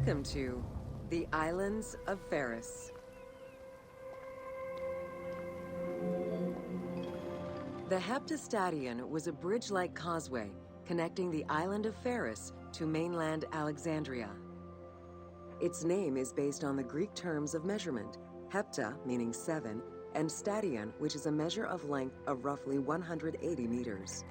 Welcome to the Islands of Pharos. The Heptastadion was a bridge-like causeway connecting the island of Pharos to mainland Alexandria. Its name is based on the Greek terms of measurement, hepta, meaning 7, and stadion, which is a measure of length of roughly 180 meters.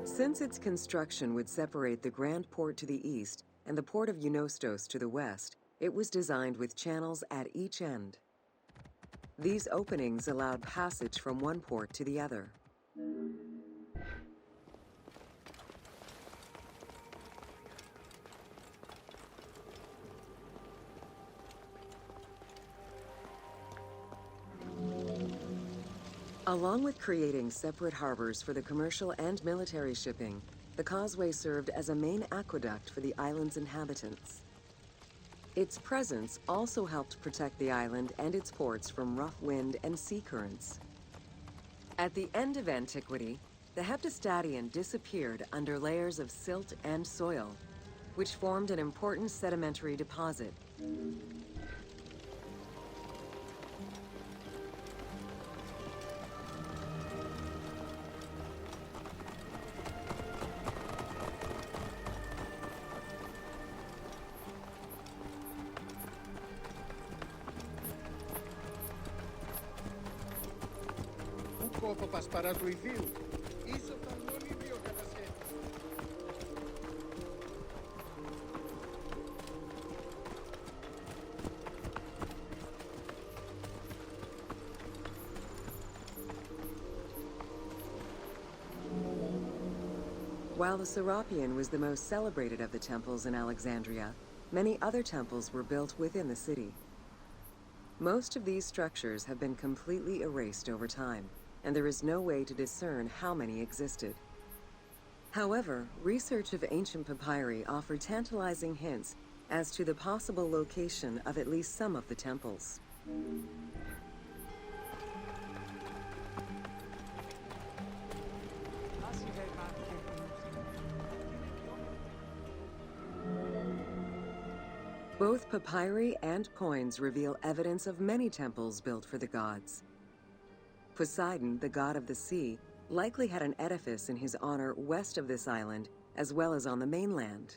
Since its construction would separate the Grand Port to the east and the port of Eunostos to the west, it was designed with channels at each end. These openings allowed passage from one port to the other. Along with creating separate harbors for the commercial and military shipping, the causeway served as a main aqueduct for the island's inhabitants. Its presence also helped protect the island and its ports from rough wind and sea currents. At the end of antiquity, the Heptastadion disappeared under layers of silt and soil, which formed an important sedimentary deposit. While the Serapeum was the most celebrated of the temples in Alexandria, many other temples were built within the city. Most of these structures have been completely erased over time, and there is no way to discern how many existed. However, research of ancient papyri offered tantalizing hints as to the possible location of at least some of the temples. Both papyri and coins reveal evidence of many temples built for the gods. Poseidon, the god of the sea, likely had an edifice in his honor west of this island, as well as on the mainland.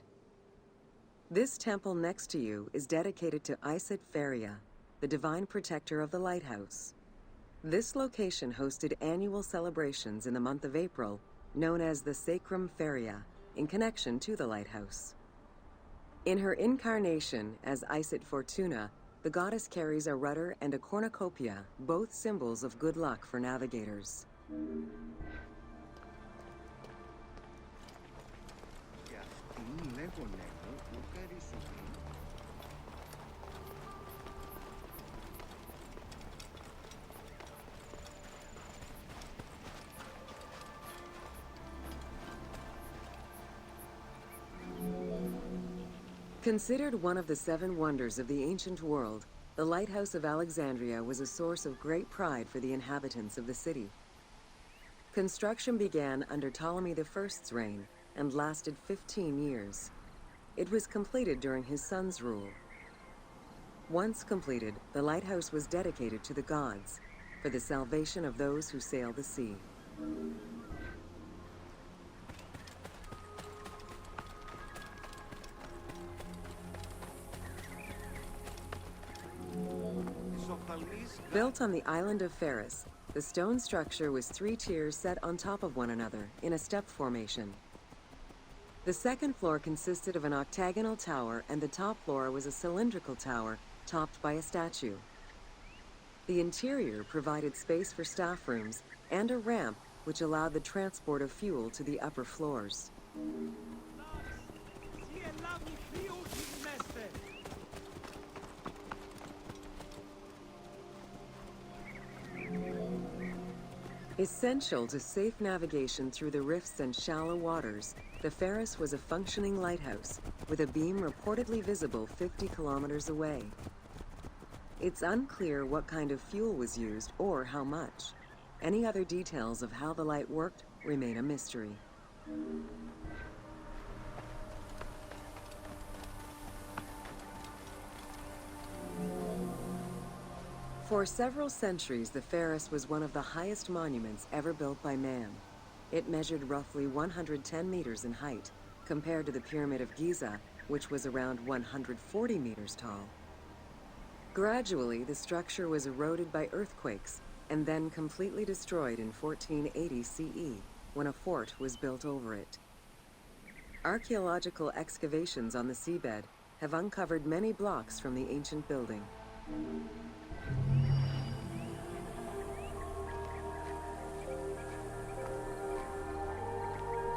This temple next to you is dedicated to Isis Pharia, the divine protector of the lighthouse. This location hosted annual celebrations in the month of April, known as the Sacrum Pharia, in connection to the lighthouse. In her incarnation as Isis Fortuna, the goddess carries a rudder and a cornucopia, both symbols of good luck for navigators. Considered one of the 7 wonders of the ancient world, the Lighthouse of Alexandria was a source of great pride for the inhabitants of the city. Construction began under Ptolemy I's reign and lasted 15 years. It was completed during his son's rule. Once completed, the lighthouse was dedicated to the gods for the salvation of those who sail the sea. Built on the island of Pharos, the stone structure was 3 tiers set on top of one another in a step formation. The second floor consisted of an octagonal tower, and the top floor was a cylindrical tower topped by a statue. The interior provided space for staff rooms and a ramp which allowed the transport of fuel to the upper floors. Essential to safe navigation through the rifts and shallow waters, the Pharos was a functioning lighthouse with a beam reportedly visible 50 kilometers away. It's unclear what kind of fuel was used or how much. Any other details of how the light worked remain a mystery. For several centuries, the Pharos was one of the highest monuments ever built by man. It measured roughly 110 meters in height, compared to the Pyramid of Giza, which was around 140 meters tall. Gradually, the structure was eroded by earthquakes and then completely destroyed in 1480 CE, when a fort was built over it. Archaeological excavations on the seabed have uncovered many blocks from the ancient building.